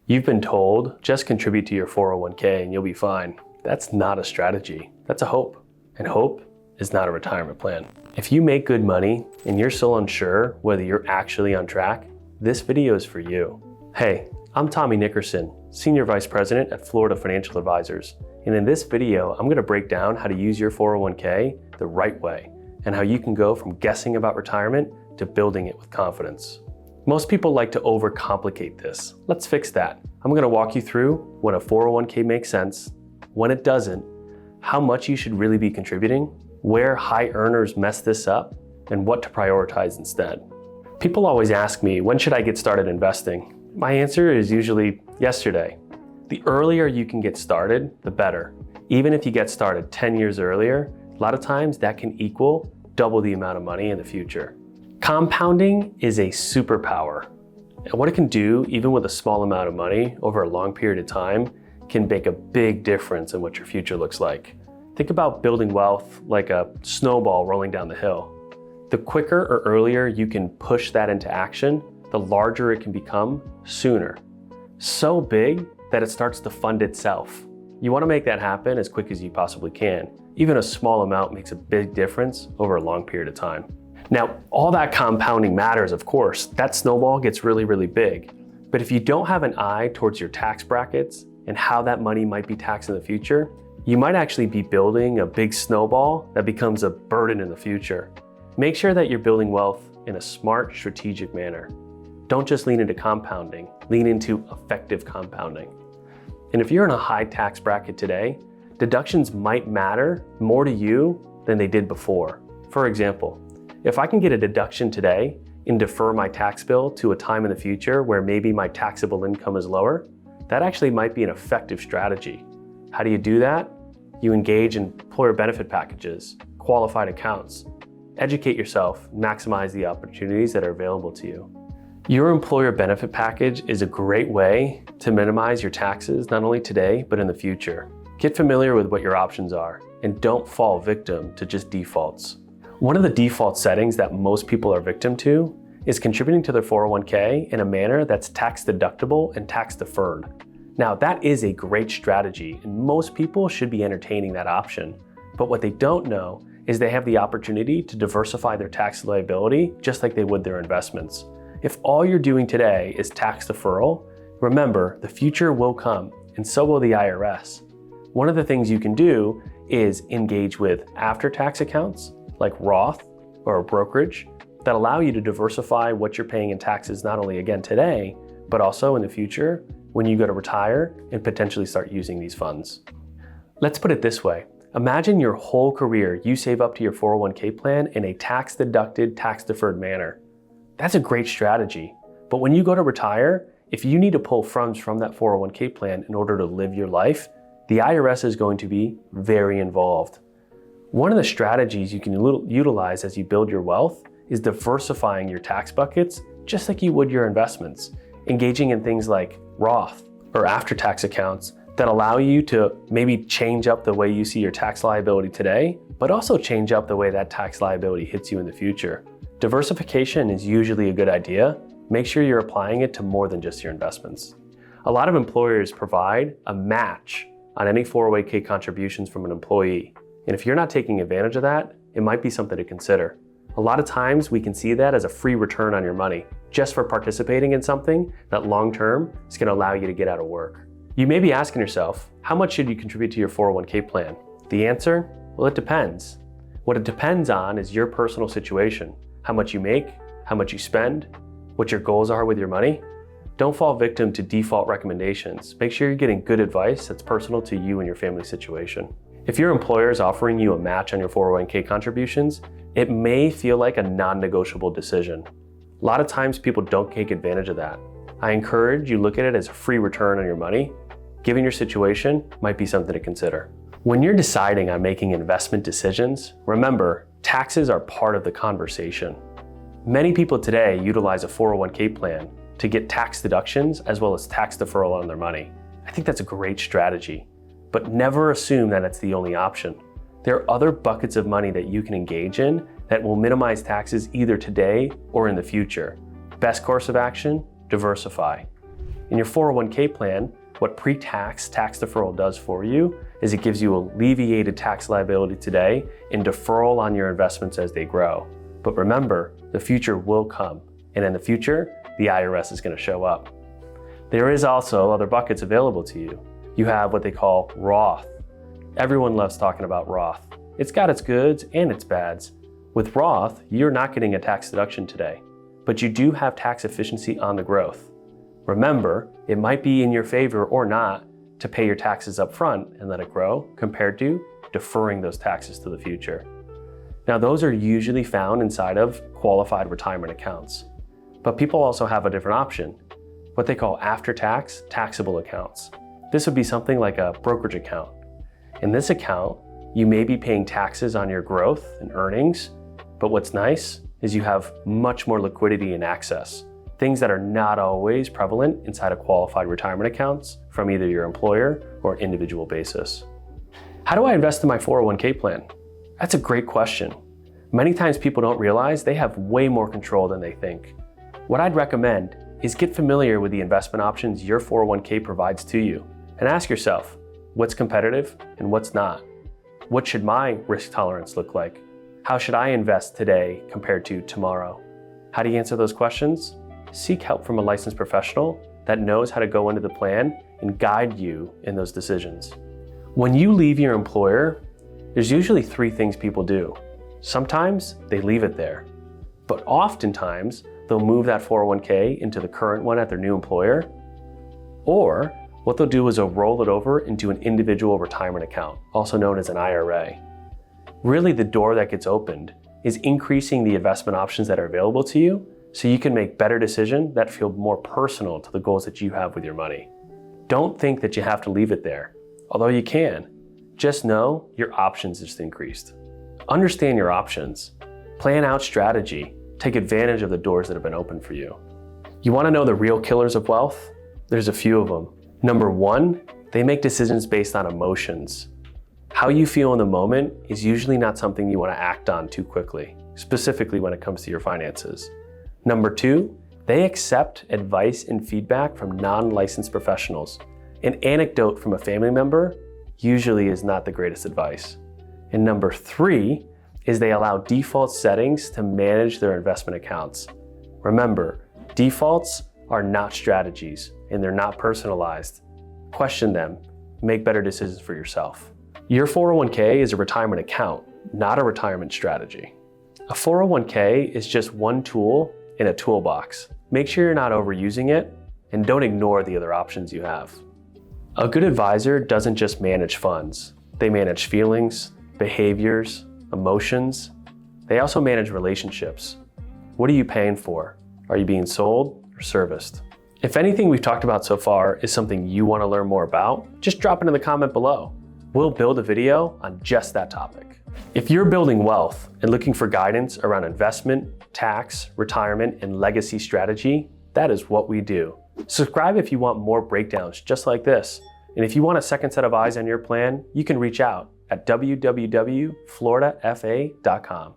You've been told, just contribute to your 401k and you'll be fine. That's not a strategy, that's a hope. And hope is not a retirement plan. If you make good money and you're still unsure whether you're actually on track, this video is for you. Hey, I'm Tommy Nickerson, Senior Vice President at Florida Financial Advisors. And in this video, I'm gonna break down how to use your 401k the right way and how you can go from guessing about retirement to building it with confidence. Most people like to overcomplicate this. Let's fix that. I'm gonna walk you through when a 401k makes sense, when it doesn't, how much you should really be contributing, where high earners mess this up, and what to prioritize instead. People always ask me, when should I get started investing? My answer is usually yesterday. The earlier you can get started, the better. Even if you get started 10 years earlier, a lot of times that can equal double the amount of money in the future. Compounding is a superpower. And what it can do, even with a small amount of money over a long period of time, can make a big difference in what your future looks like. Think about building wealth like a snowball rolling down the hill. The quicker or earlier you can push that into action, the larger it can become sooner. So big that it starts to fund itself. You want to make that happen as quick as you possibly can. Even a small amount makes a big difference over a long period of time. Now, all that compounding matters, of course. That snowball gets really, really big. But if you don't have an eye towards your tax brackets and how that money might be taxed in the future, you might actually be building a big snowball that becomes a burden in the future. Make sure that you're building wealth in a smart, strategic manner. Don't just lean into compounding, lean into effective compounding. And if you're in a high tax bracket today, deductions might matter more to you than they did before. For example, if I can get a deduction today and defer my tax bill to a time in the future where maybe my taxable income is lower, that actually might be an effective strategy. How do you do that? You engage in employer benefit packages, qualified accounts, educate yourself, maximize the opportunities that are available to you. Your employer benefit package is a great way to minimize your taxes, not only today, but in the future. Get familiar with what your options are and don't fall victim to just defaults. One of the default settings that most people are victim to is contributing to their 401k in a manner that's tax deductible and tax deferred. Now, that is a great strategy, and most people should be entertaining that option. But what they don't know is they have the opportunity to diversify their tax liability just like they would their investments. If all you're doing today is tax deferral, remember, the future will come, and so will the IRS. One of the things you can do is engage with after-tax accounts, like Roth or a brokerage, that allow you to diversify what you're paying in taxes not only again today, but also in the future when you go to retire and potentially start using these funds. Let's put it this way. Imagine your whole career you save up to your 401k plan in a tax-deducted, tax-deferred manner. That's a great strategy. But when you go to retire, if you need to pull funds from that 401k plan in order to live your life, the IRS is going to be very involved. One of the strategies you can utilize as you build your wealth is diversifying your tax buckets just like you would your investments, engaging in things like Roth or after-tax accounts that allow you to maybe change up the way you see your tax liability today, but also change up the way that tax liability hits you in the future. Diversification is usually a good idea. Make sure you're applying it to more than just your investments. A lot of employers provide a match on any 401k contributions from an employee. And if you're not taking advantage of that, it might be something to consider. A lot of times we can see that as a free return on your money, just for participating in something that long-term is gonna allow you to get out of work. You may be asking yourself, how much should you contribute to your 401k plan? The answer? Well, it depends. What it depends on is your personal situation, how much you make, how much you spend, what your goals are with your money. Don't fall victim to default recommendations. Make sure you're getting good advice that's personal to you and your family situation. If your employer is offering you a match on your 401k contributions, it may feel like a non-negotiable decision. A lot of times people don't take advantage of that. I encourage you look at it as a free return on your money. Given your situation, might be something to consider. When you're deciding on making investment decisions, remember, taxes are part of the conversation. Many people today utilize a 401k plan to get tax deductions as well as tax deferral on their money. I think that's a great strategy. But never assume that it's the only option. There are other buckets of money that you can engage in that will minimize taxes either today or in the future. Best course of action, diversify. In your 401k plan, what pre-tax tax deferral does for you is it gives you alleviated tax liability today and deferral on your investments as they grow. But remember, the future will come, and in the future, the IRS is going to show up. There is also other buckets available to you. You have what they call Roth. Everyone loves talking about Roth. It's got its goods and its bads. With Roth, you're not getting a tax deduction today, but you do have tax efficiency on the growth. Remember, it might be in your favor or not to pay your taxes up front and let it grow compared to deferring those taxes to the future. Now, those are usually found inside of qualified retirement accounts, but people also have a different option, what they call after-tax taxable accounts. This would be something like a brokerage account. In this account, you may be paying taxes on your growth and earnings, but what's nice is you have much more liquidity and access, things that are not always prevalent inside of qualified retirement accounts from either your employer or individual basis. How do I invest in my 401k plan? That's a great question. Many times people don't realize they have way more control than they think. What I'd recommend is get familiar with the investment options your 401k provides to you and ask yourself, what's competitive and what's not? What should my risk tolerance look like? How should I invest today compared to tomorrow? How do you answer those questions? Seek help from a licensed professional that knows how to go into the plan and guide you in those decisions. When you leave your employer, there's usually 3 things people do. Sometimes they leave it there, but oftentimes they'll move that 401k into the current one at their new employer, or what they'll do is they'll roll it over into an individual retirement account, also known as an IRA. Really, the door that gets opened is increasing the investment options that are available to you so you can make better decisions that feel more personal to the goals that you have with your money. Don't think that you have to leave it there, although you can. Just know your options just increased. Understand your options. Plan out strategy. Take advantage of the doors that have been opened for you. You want to know the real killers of wealth? There's a few of them. Number 1, they make decisions based on emotions. How you feel in the moment is usually not something you want to act on too quickly, specifically when it comes to your finances. Number 2, they accept advice and feedback from non-licensed professionals. An anecdote from a family member usually is not the greatest advice. And number 3 is they allow default settings to manage their investment accounts. Remember, defaults are not strategies and they're not personalized. Question them, make better decisions for yourself. Your 401k is a retirement account, not a retirement strategy. A 401k is just one tool in a toolbox. Make sure you're not overusing it and don't ignore the other options you have. A good advisor doesn't just manage funds. They manage feelings, behaviors, emotions. They also manage relationships. What are you paying for? Are you being sold or serviced? If anything we've talked about so far is something you want to learn more about, just drop it in the comment below. We'll build a video on just that topic. If you're building wealth and looking for guidance around investment, tax, retirement, and legacy strategy, that is what we do. Subscribe if you want more breakdowns just like this. And if you want a second set of eyes on your plan, you can reach out at www.floridafa.com.